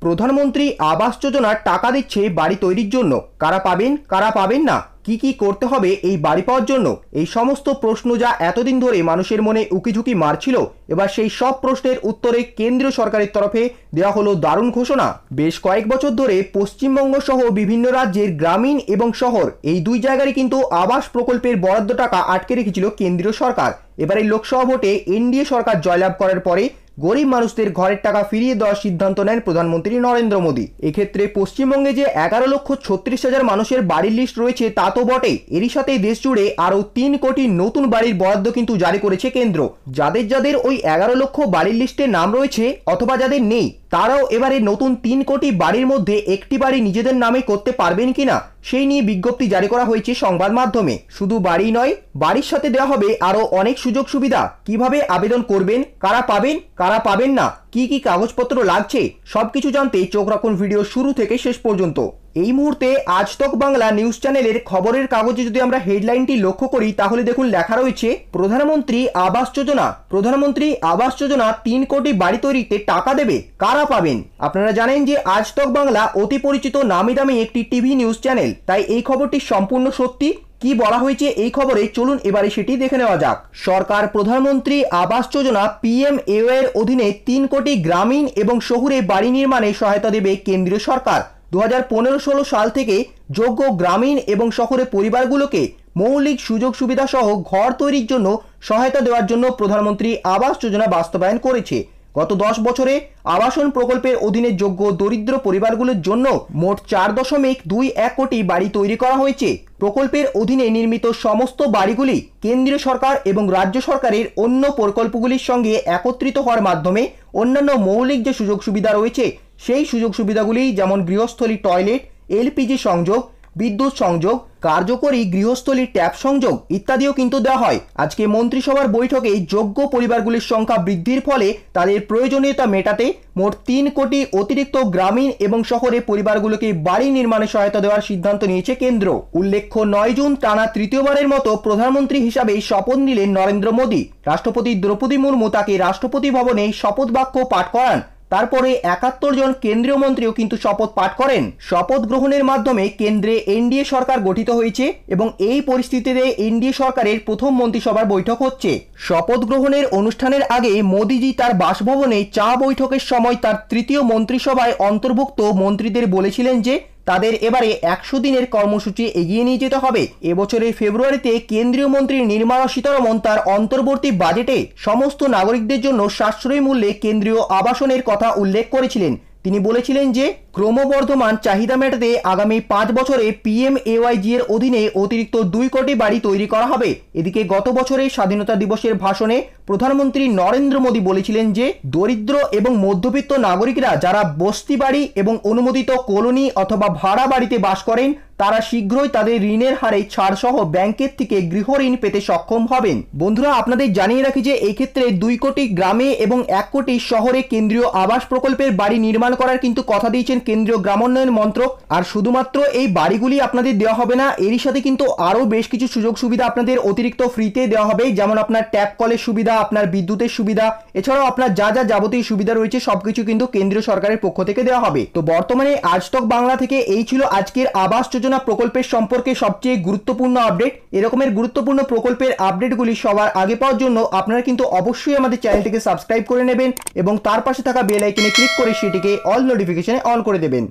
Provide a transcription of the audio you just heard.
প্রধানমন্ত্রী আবাস যোজনার টাকা দিচ্ছে বাড়ি তৈরির জন্য। কারা পাবেন কারা পাবেন না, কি করতে হবে এই বাড়ি পাওয়ার জন্য, এই সমস্ত প্রশ্ন যা এতদিন ধরে মানুষের মনে উকিঝুঁকি মারছিল, এবার সেই সব প্রশ্নের উত্তরে কেন্দ্রীয় সরকারের তরফে দেওয়া হলো দারুণ ঘোষণা। বেশ কয়েক বছর ধরে পশ্চিমবঙ্গ সহ বিভিন্ন রাজ্যের গ্রামীণ এবং শহর এই দুই জায়গায় কিন্তু আবাস প্রকল্পের বরাদ্দ টাকা আটকে রেখেছিল কেন্দ্রীয় সরকার। এবারে লোকসভা ভোটে এনডিএ সরকার জয়লাভ করার পরে গরিব মানুষদের ঘরের টাকা ফিরিয়ে দেওয়ার সিদ্ধান্ত নেন প্রধানমন্ত্রী নরেন্দ্র মোদী। এক্ষেত্রে পশ্চিমবঙ্গে যে 11,36,000 মানুষের বাড়ির লিস্ট রয়েছে তা তো বটে, এরই সাথে দেশ জুড়ে আরও 3 কোটি নতুন বাড়ির বরাদ্দ কিন্তু জারি করেছে কেন্দ্র। যাদের যাদের ওই 11 লক্ষ বাড়ির লিস্টে নাম রয়েছে অথবা যাদের নেই, তারাও এবারে নতুন 3 কোটি বাড়ির মধ্যে একটি বাড়ি নিজেদের নামে করতে পারবেন কিনা সেই নিয়ে বিজ্ঞপ্তি জারি করা হয়েছে সংবাদ মাধ্যমে। শুধু বাড়ি নয়, বাড়ির সাথে দেওয়া হবে আরো অনেক সুযোগ সুবিধা। কিভাবে আবেদন করবেন, কারা পাবেন কারা পাবেন না, কি কাগজপত্র লাগছে, সবকিছু জানতে চোখ রাখুন ভিডিও শুরু থেকে শেষ পর্যন্ত। এই মুহূর্তে আজ তক বাংলা নিউজ চ্যানেলের খবরের কাগজে যদি আমরা হেডলাইনটি লক্ষ্য করি তাহলে দেখুন লেখা রয়েছে প্রধানমন্ত্রী আবাস যোজনা। প্রধানমন্ত্রী আবাস যোজনা 3 কোটি বাড়ি তৈরিতে টাকা দেবে, কারা পাবেন। আপনারা জানেন যে আজ তক বাংলা অতি পরিচিত নামি দামি একটি টিভি নিউজ চ্যানেল, তাই এই খবরটি সম্পূর্ণ সত্যি। কি বলা হয়েছে এই খবরে চলুন এবারে সেটি দেখে নেওয়া যাক। সরকার প্রধানমন্ত্রী আবাস যোজনা PMAY এর অধীনে 3 কোটি গ্রামীণ এবং শহুরে বাড়ি নির্মাণে সহায়তা দেবে কেন্দ্রীয় সরকার। 2015-16 সাল থেকে যোগ্য গ্রামীণ এবং শহরে পরিবারগুলোকে মৌলিক সুযোগ সুবিধা সহ ঘর তৈরির জন্য সহায়তা দেওয়ার জন্য প্রধানমন্ত্রী আবাস যোজনা বাস্তবায়ন করেছে। গত 10 বছরে আবাসন প্রকল্পের অধীনে যোগ্য দরিদ্র পরিবারগুলোর জন্য মোট 4.21 কোটি বাড়ি তৈরি করা হয়েছে। প্রকল্পের অধীনে নির্মিত সমস্ত বাড়িগুলি কেন্দ্রীয় সরকার এবং রাজ্য সরকারের অন্য প্রকল্পগুলির সঙ্গে একত্রিত হওয়ার মাধ্যমে অন্যান্য মৌলিক যে সুযোগ সুবিধা রয়েছে সেই সুযোগ সুবিধাগুলি যেমন গৃহস্থলী টয়লেট, LPG সংযোগ, বিদ্যুৎ সংযোগ, কার্যকরী গৃহস্থলী ট্যাপ সংযোগ ইত্যাদিও কিন্তু দেওয়া হয়। আজকে মন্ত্রিসভার বৈঠকে যোগ্য পরিবারগুলির সংখ্যা বৃদ্ধির ফলে তাদের প্রয়োজনীয়তা মেটাতে মোট 3 কোটি অতিরিক্ত গ্রামীণ এবং শহরে পরিবারগুলোকে বাড়ি নির্মাণে সহায়তা দেওয়ার সিদ্ধান্ত নিয়েছে কেন্দ্র। উল্লেখ্য 9 জুন টানা তৃতীয়বারের মতো প্রধানমন্ত্রী হিসাবে শপথ নিলেন নরেন্দ্র মোদী। রাষ্ট্রপতি দ্রৌপদী মুর্মু তাকে রাষ্ট্রপতি ভবনে শপথ বাক্য পাঠ করান। তারপরে 71 জন কেন্দ্রীয় মন্ত্রীও কিন্তু শপথ পাঠ করেন। শপথ গ্রহণের মাধ্যমে কেন্দ্রে এনডিএ সরকার গঠিত হয়েছে এবং এই পরিস্থিতিতে এনডিএ সরকারের প্রথম মন্ত্রিসভার বৈঠক হচ্ছে। শপথ গ্রহণের অনুষ্ঠানের আগে মোদিজি তার বাসভবনে চা বৈঠকের সময় তার তৃতীয় মন্ত্রিসভায় অন্তর্ভুক্ত মন্ত্রীদের বলেছিলেন যে তাদের এবারে 100 দিনের কর্মসূচি এগিয়ে নিয়ে যেতে হবে। এবছরের ফেব্রুয়ারিতে কেন্দ্রীয় মন্ত্রী নির্মলা সীতারমণ তার অন্তর্বর্তী বাজেটে সমস্ত নাগরিকদের জন্য সাশ্রয়ী মূল্যে কেন্দ্রীয় আবাসনের কথা উল্লেখ করেছিলেন। তিনি বলেছিলেন যে ক্রমবর্ধমান চাহিদা মেটাতে আগামী 5 বছরে PMAY এর অধীনে অতিরিক্ত 2 কোটি বাড়ি তৈরি করা হবে। এদিকে গত বছরের স্বাধীনতা দিবসের ভাষণে প্রধানমন্ত্রী নরেন্দ্র মোদী বলেছিলেন যে দরিদ্র এবং মধ্যবিত্ত নাগরিকরা যারা বস্তি বাড়ি এবং অনুমোদিত কলোনি অথবা ভাড়া বাড়িতে বাস করেন তারা শীঘ্রই তাদের ঋণের হারে ছাড় সহ ব্যাংকের থেকে গৃহ ঋণ পেতে সক্ষম হবেন। বন্ধুরা, আপনাদের জানিয়ে রাখি যে এই ক্ষেত্রে 2 কোটি গ্রামে এবং 1 কোটি শহরে কেন্দ্রীয় আবাস প্রকল্পের বাড়ি নির্মাণ করার কিন্তু কথা দিয়েছেন কেন্দ্রীয় গ্রামোন্নয়ন মন্ত্রক। আর শুধুমাত্র এই বাড়িগুলি আপনাদের দেওয়া হবে না, এরই সাথে কিন্তু আরো বেশ কিছু সুযোগ সুবিধা আপনাদের অতিরিক্ত ফ্রিতে দেওয়া হবে, যেমন আপনার ট্যাপ কলের সুবিধা, আপনার বিদ্যুতের সুবিধা, এছাড়াও আপনার যা যা যাবতীয় সুবিধা রয়েছে সবকিছু কিন্তু কেন্দ্রীয় সরকারের পক্ষ থেকে দেওয়া হবে। তো বর্তমানে আজ তক বাংলা থেকে এই ছিল আজকের আবাস যোজনা প্রকল্পের সম্পর্কে সবচেয়ে গুরুত্বপূর্ণ আপডেট। এরকমের গুরুত্বপূর্ণ প্রকল্পের আপডেটগুলি সবার আগে পাওয়ার জন্য আপনারা কিন্তু অবশ্যই আমাদের চ্যানেলটিকে সাবস্ক্রাইব করে নেবেন এবং তার পাশে থাকা বেল আইকনে ক্লিক করে সেটিকে অল নোটিফিকেশনে অন করে দেবেন।